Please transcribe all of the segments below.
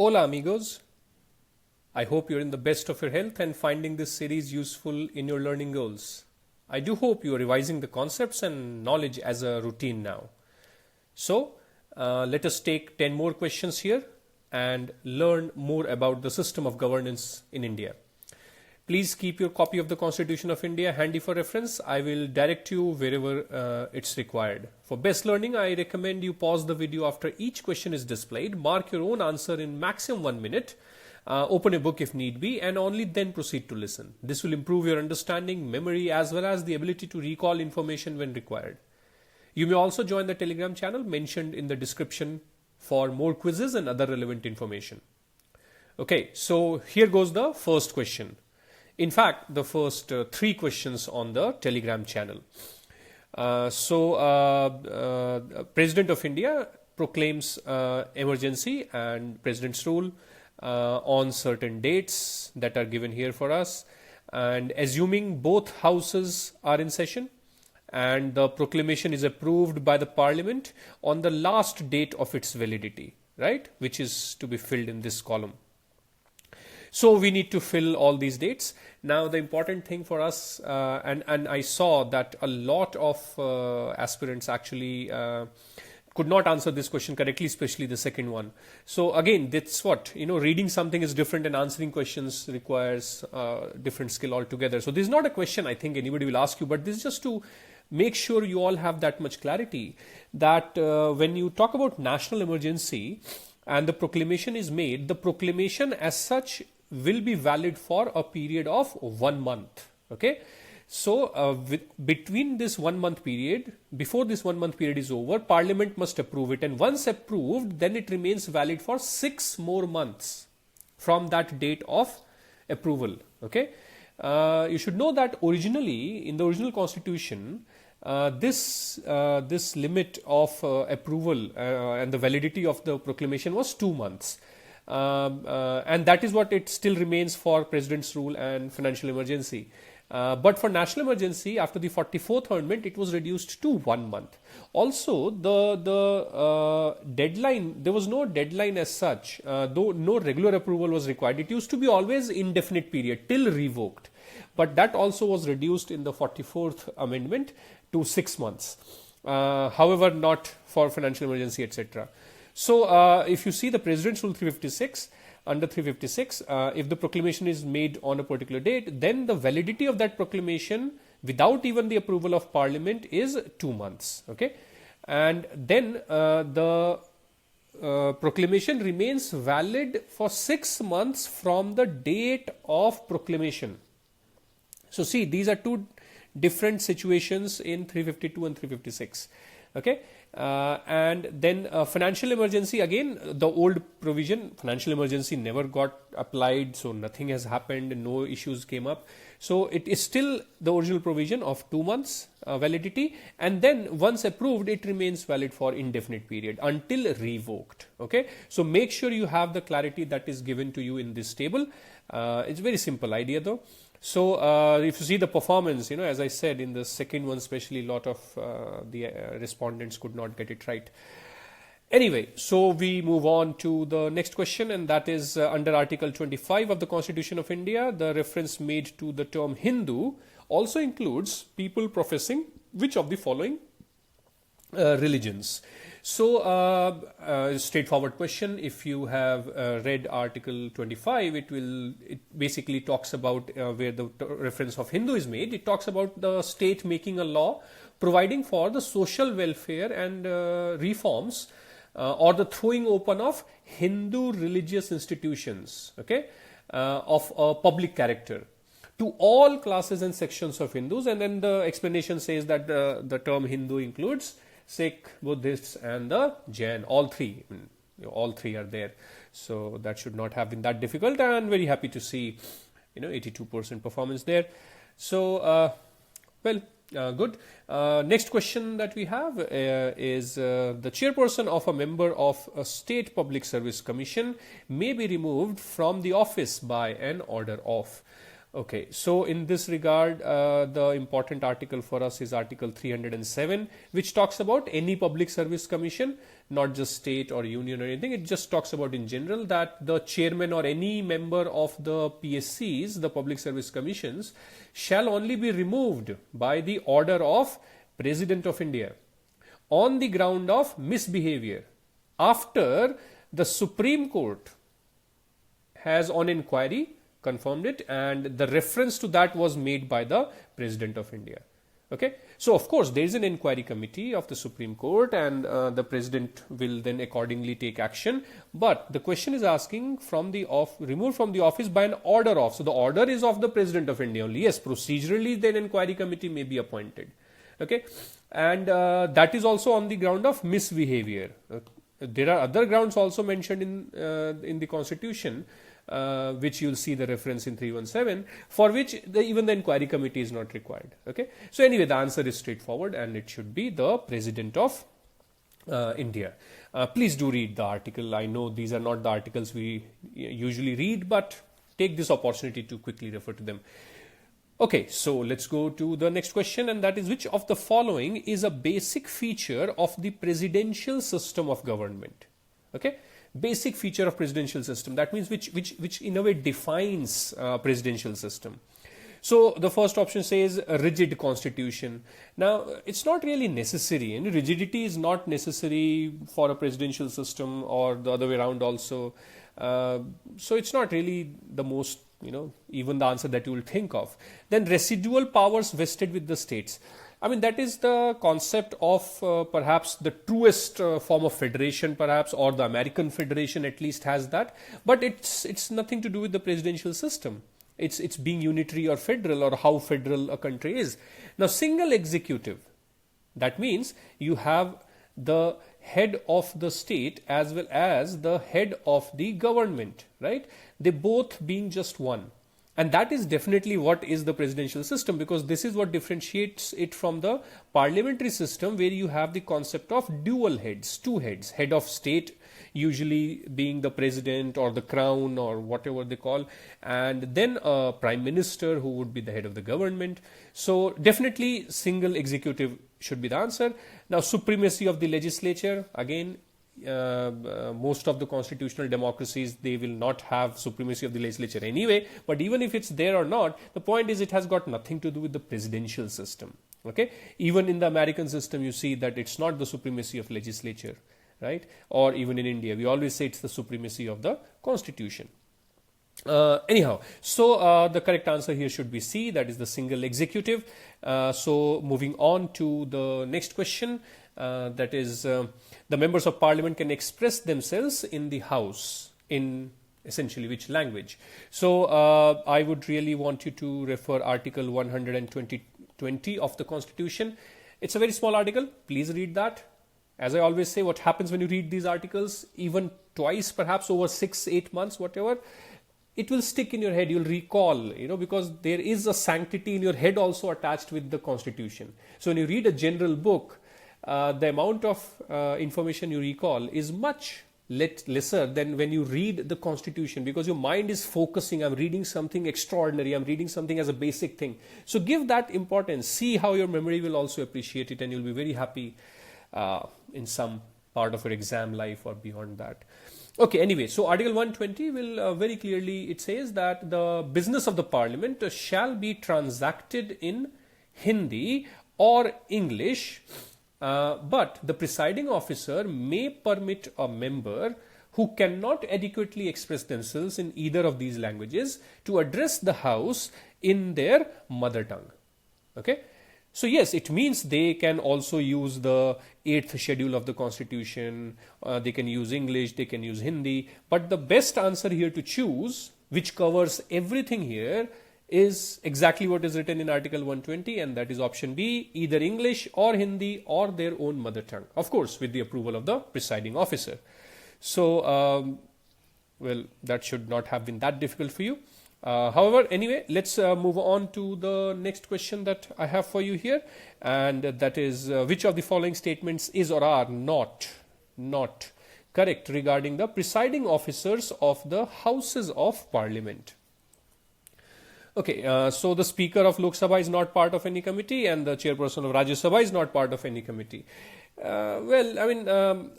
Hola amigos, I hope you're in the best of your health and finding this series useful in your learning goals. I do hope you are revising the concepts and knowledge as a routine now. So let us take 10 more questions here and learn more about the system of governance in India. Please keep your copy of the Constitution of India handy for reference. I will direct you wherever it's required. For best learning, I recommend you pause the video after each question is displayed, mark your own answer in maximum 1 minute, open a book if need be, and only then proceed to listen. This will improve your understanding, memory, as well as the ability to recall information when required. You may also join the Telegram channel mentioned in the description for more quizzes and other relevant information. Okay, so here goes the first question. In fact, the first 3 questions on the Telegram channel. President of India proclaims emergency and President's rule on certain dates that are given here for us, and assuming both houses are in session and the proclamation is approved by the Parliament on the last date of its validity, right, which is to be filled in this column. So we need to fill all these dates. Now the important thing for us, and I saw that a lot of aspirants actually could not answer this question correctly, especially the second one. So again, that's what, reading something is different and answering questions requires different skill altogether. So this is not a question I think anybody will ask you, but this is just to make sure you all have that much clarity that when you talk about national emergency and the proclamation is made, the proclamation as such will be valid for a period of 1 month. Okay, so between this 1 month period, before this 1 month period is over, Parliament must approve it, and once approved, then it remains valid for 6 more months from that date of approval. Okay, you should know that originally in the original constitution, this limit of approval and the validity of the proclamation was 2 months. And that is what it still remains for President's rule and financial emergency. But for national emergency, after the 44th amendment, it was reduced to 1 month. Also, the deadline, there was no deadline as such, though no regular approval was required. It used to be always indefinite period till revoked. But that also was reduced in the 44th amendment to 6 months. However, not for financial emergency, etc. So, if you see the President's Rule 356, under 356, if the proclamation is made on a particular date, then the validity of that proclamation without even the approval of Parliament is 2 months. Okay, and then the proclamation remains valid for 6 months from the date of proclamation. So, see, these are two different situations in 352 and 356. Okay, and then financial emergency, again the old provision, financial emergency never got applied, so nothing has happened and no issues came up. So it is still the original provision of 2 months validity, and then once approved it remains valid for indefinite period until revoked. Okay, so make sure you have the clarity that is given to you in this table. It's very simple idea though. So if you see the performance, as I said in the second one, especially a lot of the respondents could not get it right. Anyway, so we move on to the next question, and that is under Article 25 of the Constitution of India, the reference made to the term Hindu also includes people professing which of the following religions. So, straightforward question. If you have read Article 25, it basically talks about where the reference of Hindu is made. It talks about the state making a law providing for the social welfare and reforms or the throwing open of Hindu religious institutions, okay, of a public character to all classes and sections of Hindus. And then the explanation says that the term Hindu includes Sikh, Buddhists and the Jain, all three are there. So that should not have been that difficult, and very happy to see 82% performance there. So good. Next question that we have is the chairperson of a member of a state public service commission may be removed from the office by an order of. Okay, so in this regard, the important article for us is Article 307, which talks about any public service commission, not just state or union or anything. It just talks about in general that the chairman or any member of the PSCs, the public service commissions, shall only be removed by the order of President of India on the ground of misbehavior after the Supreme Court has on inquiry confirmed it, and the reference to that was made by the President of India. Okay, so of course there is an inquiry committee of the Supreme Court, and the President will then accordingly take action. But the question is asking from the removed from the office by an order of. So the order is of the President of India only. Yes, procedurally then inquiry committee may be appointed. Okay, and that is also on the ground of misbehavior. There are other grounds also mentioned in the Constitution, which you'll see the reference in 317, for which even the inquiry committee is not required. Okay, so anyway, the answer is straightforward, and it should be the President of India. Please do read the article. I know these are not the articles we usually read, but take this opportunity to quickly refer to them. Okay, so let's go to the next question, and that is, which of the following is a basic feature of the presidential system of government? Okay, basic feature of presidential system, that means which in a way defines presidential system. So the first option says a rigid constitution. Now it's not really necessary, and rigidity is not necessary for a presidential system, or the other way around also. So it's not really the most, even the answer that you will think of. Then residual powers vested with the states. I mean, that is the concept of perhaps the truest form of federation, perhaps, or the American Federation at least has that. But it's nothing to do with the presidential system. It's being unitary or federal, or how federal a country is. Now, single executive. That means you have the head of the state as well as the head of the government, right? They both being just one. And that is definitely what is the presidential system, because this is what differentiates it from the parliamentary system, where you have the concept of dual heads, two heads, head of state usually being the president or the crown or whatever they call, and then a prime minister who would be the head of the government. So definitely single executive should be the answer. Now, supremacy of the legislature, again, most of the constitutional democracies, they will not have supremacy of the legislature anyway, but even if it's there or not, the point is it has got nothing to do with the presidential system. Okay, even in the American system you see that it's not the supremacy of legislature, right? Or even in India we always say it's the supremacy of the constitution. Anyhow, so the correct answer here should be C, that is the single executive. So moving on to the next question, that is the members of parliament can express themselves in the house in essentially which language? So I would really want you to refer Article 120 of the Constitution. It's a very small article, please read that. As I always say, what happens when you read these articles, even twice, perhaps over 6-8 months, whatever, it will stick in your head, you'll recall, because there is a sanctity in your head also attached with the Constitution. So when you read a general book, the amount of information you recall is much lesser than when you read the Constitution, because your mind is focusing, I'm reading something extraordinary, I'm reading something as a basic thing. So give that importance, see how your memory will also appreciate it, and you'll be very happy in some part of your exam life or beyond that. Okay, anyway, so Article 120 will very clearly, it says that the business of the Parliament shall be transacted in Hindi or English, but the presiding officer may permit a member who cannot adequately express themselves in either of these languages to address the House in their mother tongue. Okay. So yes, it means they can also use the 8th schedule of the Constitution, they can use English, they can use Hindi, but the best answer here to choose, which covers everything here, is exactly what is written in Article 120, and that is option B, either English or Hindi or their own mother tongue, of course with the approval of the presiding officer. So, well, that should not have been that difficult for you. However, anyway, let's move on to the next question that I have for you here, and that is which of the following statements is or are not correct regarding the presiding officers of the Houses of Parliament? Okay, so the Speaker of Lok Sabha is not part of any committee, and the Chairperson of Rajya Sabha is not part of any committee. Well, I mean,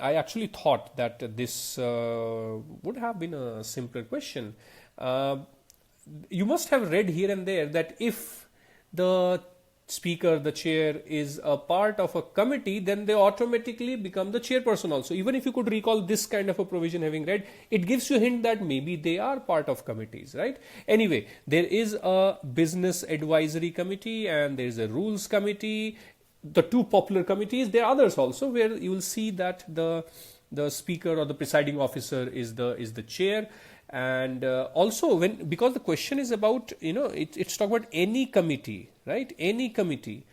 I actually thought that this would have been a simpler question. You must have read here and there that if the speaker, the chair, is a part of a committee, then they automatically become the chairperson also. Even if you could recall this kind of a provision having read, it gives you a hint that maybe they are part of committees, right? Anyway, there is a business advisory committee and there is a rules committee. The two popular committees, there are others also where you will see that the speaker or the presiding officer is the chair. And also because the question is about, it's talking about any committee, right? Any committee.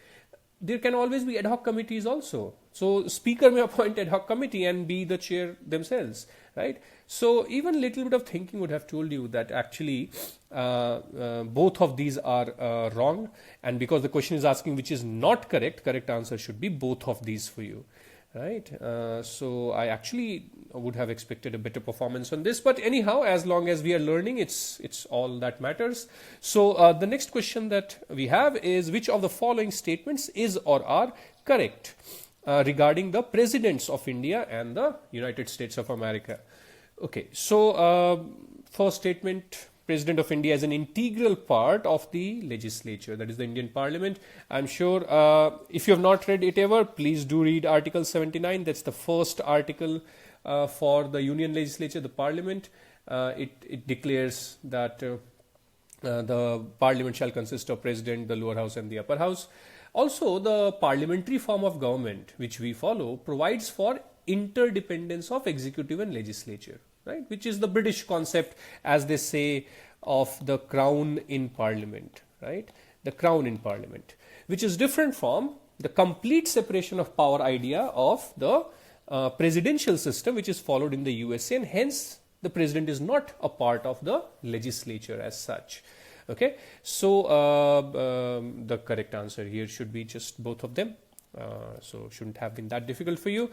There can always be ad hoc committees also. So speaker may appoint ad hoc committee and be the chair themselves, right? So even a little bit of thinking would have told you that actually both of these are wrong. And because the question is asking which is not correct answer should be both of these for you. Right, so I actually would have expected a better performance on this, but anyhow, as long as we are learning, it's all that matters. So the next question that we have is which of the following statements is or are correct regarding the presidents of India and the United States of America? Okay, so first statement. President of India is an integral part of the legislature, that is the Indian Parliament. I'm sure if you have not read it ever, please do read Article 79. That's the first article for the Union Legislature, the Parliament. It declares that the Parliament shall consist of President, the lower house and the upper house. Also, the parliamentary form of government which we follow provides for interdependence of executive and legislature. Right, which is the British concept, as they say, of the crown in parliament, right? The crown in parliament, which is different from the complete separation of power idea of the presidential system, which is followed in the USA, and hence the president is not a part of the legislature as such. Okay, so the correct answer here should be just both of them. So shouldn't have been that difficult for you.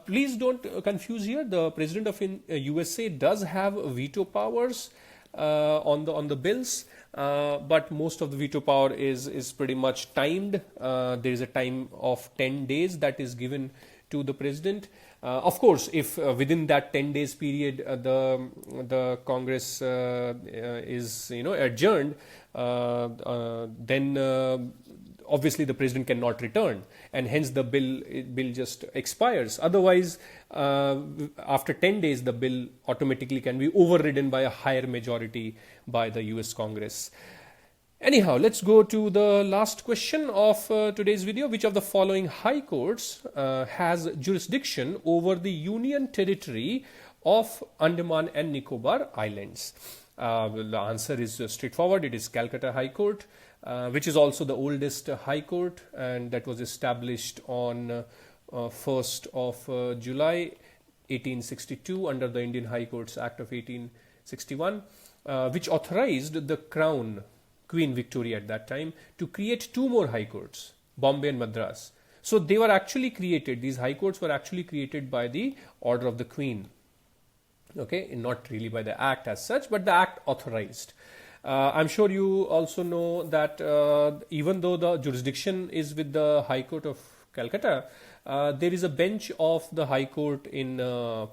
Please don't confuse here. The president of USA does have veto powers on the bills, but most of the veto power is pretty much timed. There is a time of 10 days that is given to the president. Of course, if within that 10 days period the Congress is adjourned, then obviously the president cannot return, and hence the bill just expires. Otherwise, after 10 days, the bill automatically can be overridden by a higher majority by the US Congress. Anyhow, let's go to the last question of today's video. Which of the following high courts has jurisdiction over the Union Territory of Andaman and Nicobar Islands? The answer is straightforward. It is Calcutta High Court, which is also the oldest high court, and that was established on 1st of July 1862 under the Indian High Courts Act of 1861, which authorized the Crown, Queen Victoria at that time, to create two more high courts, Bombay and Madras. So they were actually created, these high courts were actually created by the order of the Queen. Okay, not really by the act as such, but the act authorized. I'm sure you also know that even though the jurisdiction is with the High Court of Calcutta, there is a bench of the High Court in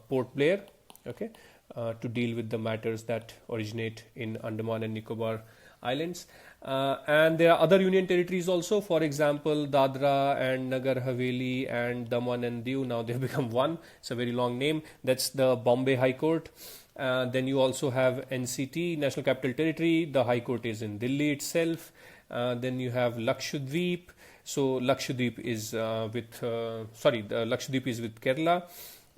Port Blair, okay, to deal with the matters that originate in Andaman and Nicobar Islands. And there are other union territories also, for example, Dadra and Nagar Haveli and Daman and Diu. Now they have become one. It's a very long name. That's the Bombay High Court. Then you also have NCT, National Capital Territory. The High Court is in Delhi itself. Then you have Lakshadweep. So Lakshadweep is Lakshadweep is with Kerala,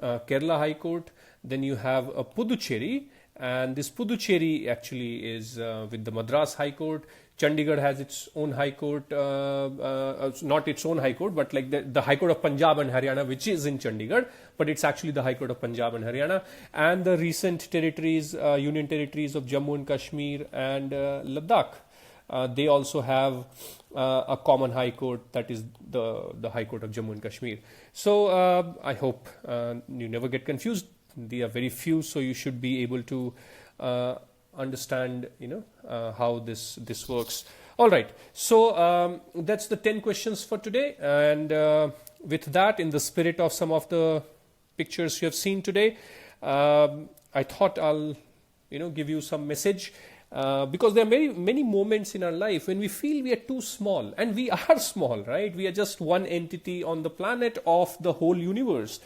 Kerala High Court. Then you have Puducherry, and this Puducherry actually is with the Madras High Court. Chandigarh has its own high court, not its own high court, but like the High Court of Punjab and Haryana, which is in Chandigarh, but it's actually the High Court of Punjab and Haryana. And the recent territories, union territories of Jammu and Kashmir and Ladakh, they also have a common high court, that is the High Court of Jammu and Kashmir. So I hope you never get confused. They are very few, so you should be able to understand, how this works. All right. So that's the 10 questions for today. And with that, in the spirit of some of the pictures you have seen today, I thought I'll, give you some message. Because there are many moments in our life when we feel we are too small, and we are small, right? We are just one entity on the planet of the whole universe.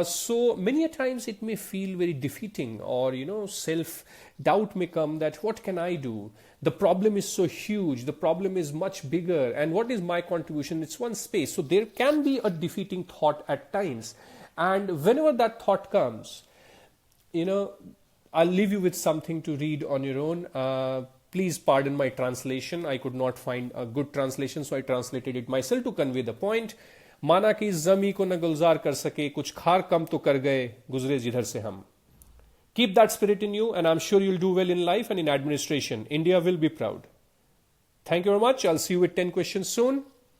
So many a times it may feel very defeating, or self doubt may come that what can I do? The problem is so huge, the problem is much bigger, and what is my contribution? It's one space. So there can be a defeating thought at times, and whenever that thought comes, I'll leave you with something to read on your own. Please pardon my translation. I could not find a good translation, so I translated it myself to convey the point. माना कि इस जमी को न गुलजार कर सके, कुछ खार कम तो कर गए, गुजरे जिधर से हम. Keep that spirit in you, and I'm sure you'll do well in life and in administration. India will be proud. Thank you very much. I'll see you with 10 questions soon.